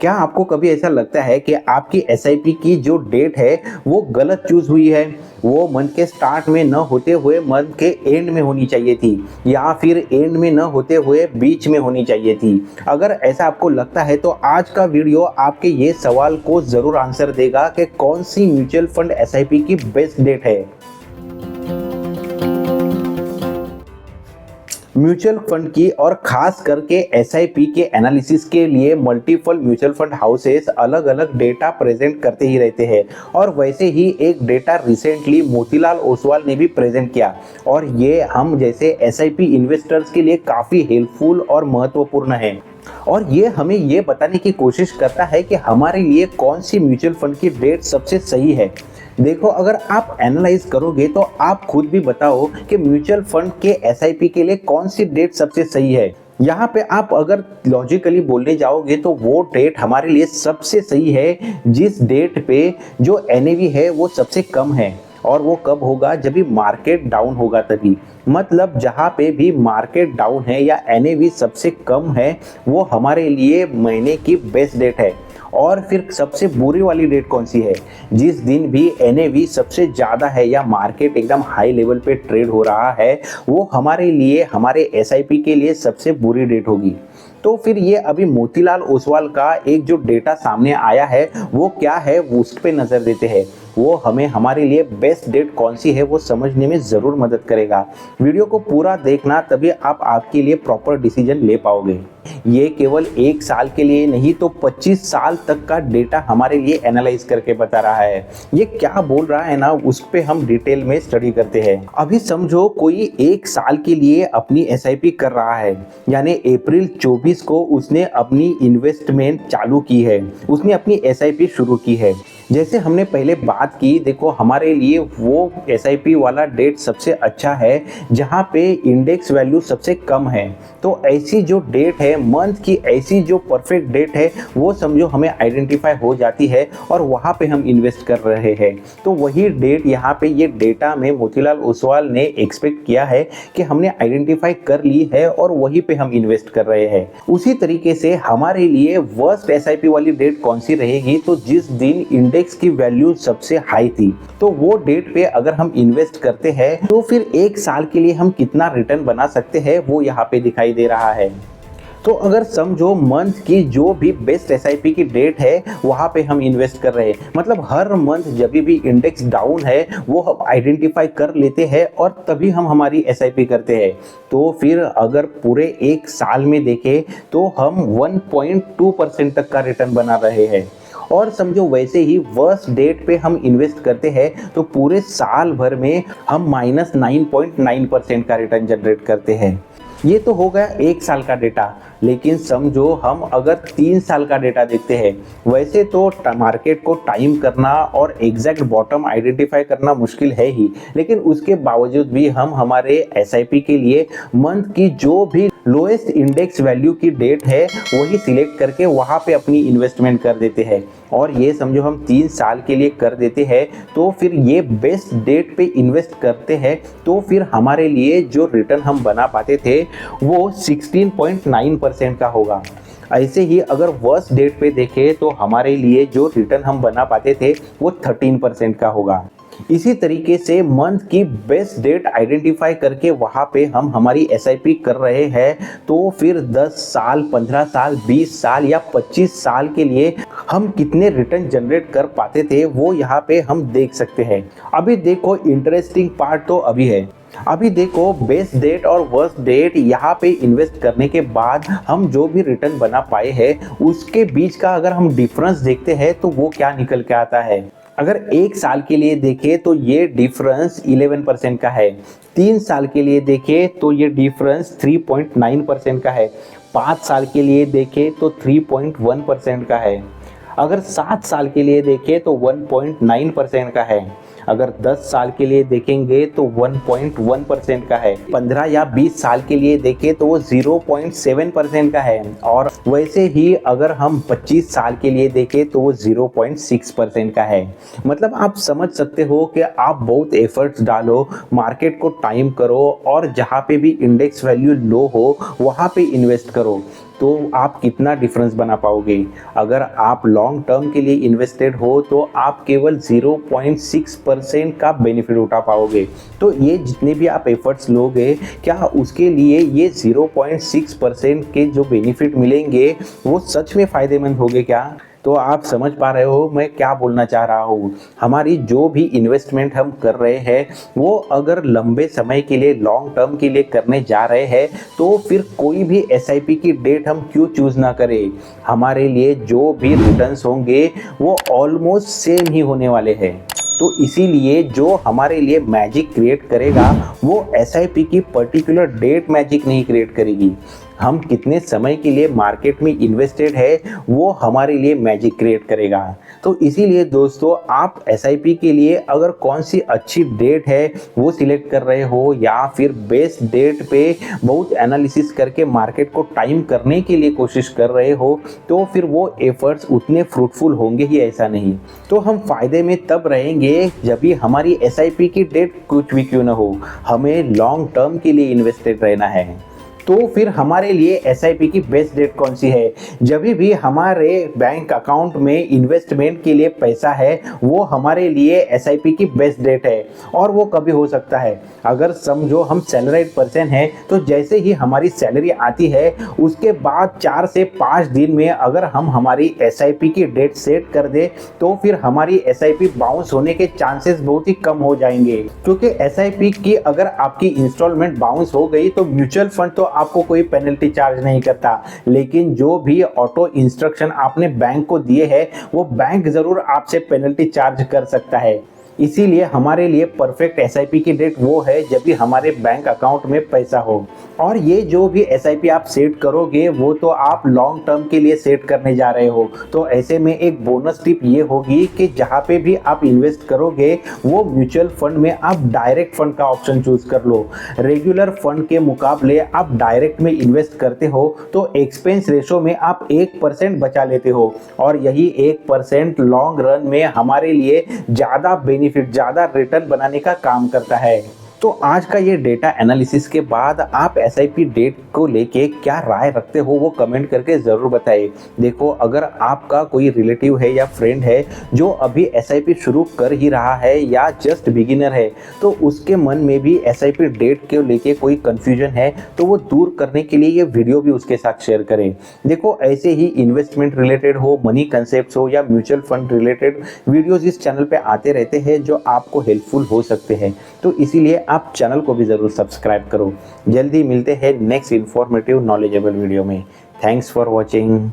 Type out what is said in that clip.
क्या आपको कभी ऐसा लगता है कि आपकी एसआईपी की जो डेट है वो गलत चूज हुई है? वो मंथ के स्टार्ट में न होते हुए मंथ के एंड में होनी चाहिए थी, या फिर एंड में न होते हुए बीच में होनी चाहिए थी। अगर ऐसा आपको लगता है तो आज का वीडियो आपके ये सवाल को ज़रूर आंसर देगा कि कौन सी म्यूचुअल फंड एसआईपी की बेस्ट डेट है। म्यूचुअल फंड की और खास करके एसआईपी के एनालिसिस के लिए मल्टीपल म्यूचुअल फंड हाउसेस अलग अलग डेटा प्रेजेंट करते ही रहते हैं, और वैसे ही एक डेटा रिसेंटली मोतीलाल ओसवाल ने भी प्रेजेंट किया, और ये हम जैसे एसआईपी इन्वेस्टर्स के लिए काफ़ी हेल्पफुल और महत्वपूर्ण है। और ये हमें ये बताने की कोशिश करता है कि हमारे लिए कौन सी म्यूचुअल फंड की डेट सबसे सही है। देखो, अगर आप एनालाइज करोगे तो आप खुद भी बताओ कि म्यूचुअल फंड के एसआईपी के लिए कौन सी डेट सबसे सही है। यहाँ पे आप अगर लॉजिकली बोलने जाओगे तो वो डेट हमारे लिए सबसे सही है जिस डेट पे जो एनएवी है वो सबसे कम है, और वो कब होगा? जब भी मार्केट डाउन होगा तभी। मतलब जहाँ पे भी मार्केट डाउन है या एनएवी सबसे कम है, वो हमारे लिए महीने की बेस्ट डेट है। और फिर सबसे बुरी वाली डेट कौन सी है? जिस दिन भी एनएवी सबसे ज़्यादा है या मार्केट एकदम हाई लेवल पे ट्रेड हो रहा है, वो हमारे लिए, हमारे एसआईपी के लिए सबसे बुरी डेट होगी। तो फिर ये अभी मोतीलाल ओसवाल का एक जो डेटा सामने आया है वो क्या है, उस पे नज़र देते हैं। वो हमें हमारे लिए बेस्ट डेट कौन सी है वो समझने में ज़रूर मदद करेगा। वीडियो को पूरा देखना, तभी आप आपके लिए प्रॉपर डिसीजन ले पाओगे। ये केवल 1 साल के लिए नहीं तो 25 साल तक का डेटा हमारे लिए एनालाइज करके बता रहा है। ये क्या बोल रहा है ना, उस पे हम डिटेल में स्टडी करते हैं। अभी समझो कोई 1 साल के लिए अपनी एसआईपी कर रहा है, यानी अप्रैल 24 को उसने अपनी इन्वेस्टमेंट चालू की है, उसने अपनी एसआईपी शुरू की है। जैसे हमने पहले बात की, देखो हमारे लिए वो एसआईपी वाला डेट सबसे अच्छा है जहाँ पे इंडेक्स वैल्यू सबसे कम है। तो ऐसी जो डेट है, मंथ की ऐसी जो परफेक्ट डेट है, वो समझो हमें आइडेंटिफाई हो जाती है और वहाँ पे हम इन्वेस्ट कर रहे हैं। तो वही डेट यहाँ पे ये डेटा में मोतीलाल ओसवाल ने एक्सपेक्ट किया है कि हमने आइडेंटिफाई कर ली है और वहीं पे हम इन्वेस्ट कर रहे हैं। उसी तरीके से हमारे लिए वर्स्ट एसआईपी वाली डेट कौन सी रहेगी? तो जिस दिन इंडेक्स की वैल्यू सबसे हाई थी, तो वो डेट पे अगर हम इन्वेस्ट करते हैं तो फिर 1 साल के लिए हम कितना रिटर्न बना सकते हैं वो यहाँ पे दिखाई दे रहा है। तो अगर समझो मंथ की जो भी बेस्ट एसआईपी की डेट है वहाँ पे हम इन्वेस्ट कर रहे हैं, मतलब हर मंथ जब भी इंडेक्स डाउन है वो हम आइडेंटिफाई कर लेते हैं और तभी हम हमारी एसआईपी करते हैं। तो फिर अगर पूरे 1 साल में देखें तो हम 1.2% तक का रिटर्न बना रहे हैं। और समझो वैसे ही वर्स्ट डेट पे हम इन्वेस्ट करते हैं तो पूरे साल भर में हम -9.9% का रिटर्न जनरेट करते हैं। ये तो हो गया 1 साल का डेटा, लेकिन समझो हम अगर 3 साल का डेटा देखते हैं, वैसे तो मार्केट को टाइम करना और एग्जैक्ट बॉटम आइडेंटिफाई करना मुश्किल है ही, लेकिन उसके बावजूद भी हम हमारे एसआईपी के लिए मंथ की जो भी लोएस्ट इंडेक्स वैल्यू की डेट है वही सिलेक्ट करके वहाँ पे अपनी इन्वेस्टमेंट कर देते हैं। और ये समझो हम 3 साल के लिए कर देते हैं, तो फिर ये बेस्ट डेट पे इन्वेस्ट करते हैं, तो फिर हमारे लिए जो रिटर्न हम बना पाते थे वो 16.9% का होगा। ऐसे ही अगर वर्स्ट डेट पे देखें तो हमारे लिए जो रिटर्न हम बना पाते थे वो 13% का होगा। इसी तरीके से मंथ की बेस्ट डेट आइडेंटिफाई करके वहाँ पे हम हमारी एसआईपी कर रहे हैं, तो फिर 10 साल, 15 साल, 20 साल या 25 साल के लिए हम कितने रिटर्न जनरेट कर पाते थे वो यहाँ पे हम देख सकते हैं। अभी देखो इंटरेस्टिंग पार्ट तो अभी है। अभी देखो बेस्ट डेट और वर्स्ट डेट यहाँ पे इन्वेस्ट करने के बाद हम जो भी रिटर्न बना पाए हैं उसके बीच का अगर हम डिफरेंस देखते हैं तो वो क्या निकल के आता है। अगर 1 साल के लिए देखें तो ये डिफरेंस 11% का है, 3 साल के लिए देखें तो ये डिफरेंस 3.9% का है, 5 साल के लिए देखें तो 3.1% का है, अगर 7 साल के लिए देखें तो 1.9% का है, अगर 10 साल के लिए देखेंगे तो 1.1% का है, 15 या 20 साल के लिए देखें तो वो 0.7% का है, और वैसे ही अगर हम 25 साल के लिए देखें तो वो 0.6% का है। मतलब आप समझ सकते हो कि आप बहुत एफर्ट्स डालो, मार्केट को टाइम करो और जहाँ पे भी इंडेक्स वैल्यू लो हो वहाँ पे इन्वेस्ट करो। तो आप कितना डिफरेंस बना पाओगे। अगर आप लॉन्ग टर्म के लिए इन्वेस्टेड हो तो आप केवल 0.6% का बेनिफिट उठा पाओगे। तो ये जितने भी आप एफर्ट्स लोगे, क्या उसके लिए ये 0.6% के जो बेनिफिट मिलेंगे वो सच में फ़ायदेमंद होंगे क्या? तो आप समझ पा रहे हो मैं क्या बोलना चाह रहा हूँ। हमारी जो भी इन्वेस्टमेंट हम कर रहे हैं वो अगर लंबे समय के लिए लॉन्ग टर्म के लिए करने जा रहे हैं तो फिर कोई भी एसआईपी की डेट हम क्यों चूज़ ना करें। हमारे लिए जो भी रिटर्न्स होंगे वो ऑलमोस्ट सेम ही होने वाले हैं। तो इसीलिए जो हमारे लिए मैजिक क्रिएट करेगा वो एसआईपी की पर्टिकुलर डेट मैजिक नहीं क्रिएट करेगी। हम कितने समय के लिए मार्केट में इन्वेस्टेड है वो हमारे लिए मैजिक क्रिएट करेगा। तो इसीलिए दोस्तों आप एसआईपी के लिए अगर कौन सी अच्छी डेट है वो सिलेक्ट कर रहे हो या फिर बेस्ट डेट पे बहुत एनालिसिस करके मार्केट को टाइम करने के लिए कोशिश कर रहे हो तो फिर वो एफर्ट्स उतने फ्रूटफुल होंगे ही ऐसा नहीं। तो हम फायदे में तब रहेंगे जब भी हमारी एसआईपी की डेट कुछ भी क्यों ना हो, हमें लॉन्ग टर्म के लिए इन्वेस्टेड रहना है। तो फिर हमारे लिए एसआईपी की बेस्ट डेट कौन सी है? जब भी हमारे बैंक अकाउंट में इन्वेस्टमेंट के लिए पैसा है वो हमारे लिए एसआईपी की बेस्ट डेट है। और वो कभी हो सकता है, अगर समझो हम सैलरीड पर्सन है तो जैसे ही हमारी सैलरी आती है उसके बाद 4 से 5 दिन में अगर हम हमारी एसआईपी की डेट सेट कर दे तो फिर हमारी एसआईपी बाउंस होने के चांसेस बहुत ही कम हो जाएंगे। क्योंकि एसआईपी की अगर आपकी इंस्टॉलमेंट बाउंस हो गई तो म्यूचुअल फंड तो आपको कोई पेनल्टी चार्ज नहीं करता, लेकिन जो भी ऑटो इंस्ट्रक्शन आपने बैंक को दिए हैं वो बैंक जरूर आपसे पेनल्टी चार्ज कर सकता है। इसीलिए हमारे लिए परफेक्ट एसआईपी की डेट वो है जब भी हमारे बैंक अकाउंट में पैसा हो। और ये जो भी एसआईपी आप सेट करोगे वो तो आप लॉन्ग टर्म के लिए सेट करने जा रहे हो। तो ऐसे में एक बोनस टिप ये होगी कि जहाँ पे भी आप इन्वेस्ट करोगे वो म्यूचुअल फंड में आप डायरेक्ट फंड का ऑप्शन चूज कर लो। रेगुलर फंड के मुकाबले आप डायरेक्ट में इन्वेस्ट करते हो तो एक्सपेंस रेशो में आप 1% बचा लेते हो और यही 1% लॉन्ग रन में हमारे लिए ज़्यादा बेनिफिट, ज़्यादा रिटर्न बनाने का काम करता है। तो आज का ये डेटा एनालिसिस के बाद आप एसआईपी डेट को लेके क्या राय रखते हो वो कमेंट करके ज़रूर बताइए। देखो, अगर आपका कोई रिलेटिव है या फ्रेंड है जो अभी एसआईपी शुरू कर ही रहा है या जस्ट बिगिनर है तो उसके मन में भी एसआईपी डेट के लेके कोई कन्फ्यूजन है तो वो दूर करने के लिए ये वीडियो भी उसके साथ शेयर करें। देखो, ऐसे ही इन्वेस्टमेंट रिलेटेड हो, मनी कंसेप्ट हो या म्यूचुअल फंड रिलेटेड वीडियोज़ इस चैनल पर आते रहते हैं जो आपको हेल्पफुल हो सकते हैं। तो इसीलिए आप चैनल को भी ज़रूर सब्सक्राइब करो। जल्दी मिलते हैं नेक्स्ट इन्फॉर्मेटिव नॉलेजेबल वीडियो में। Thanks for watching.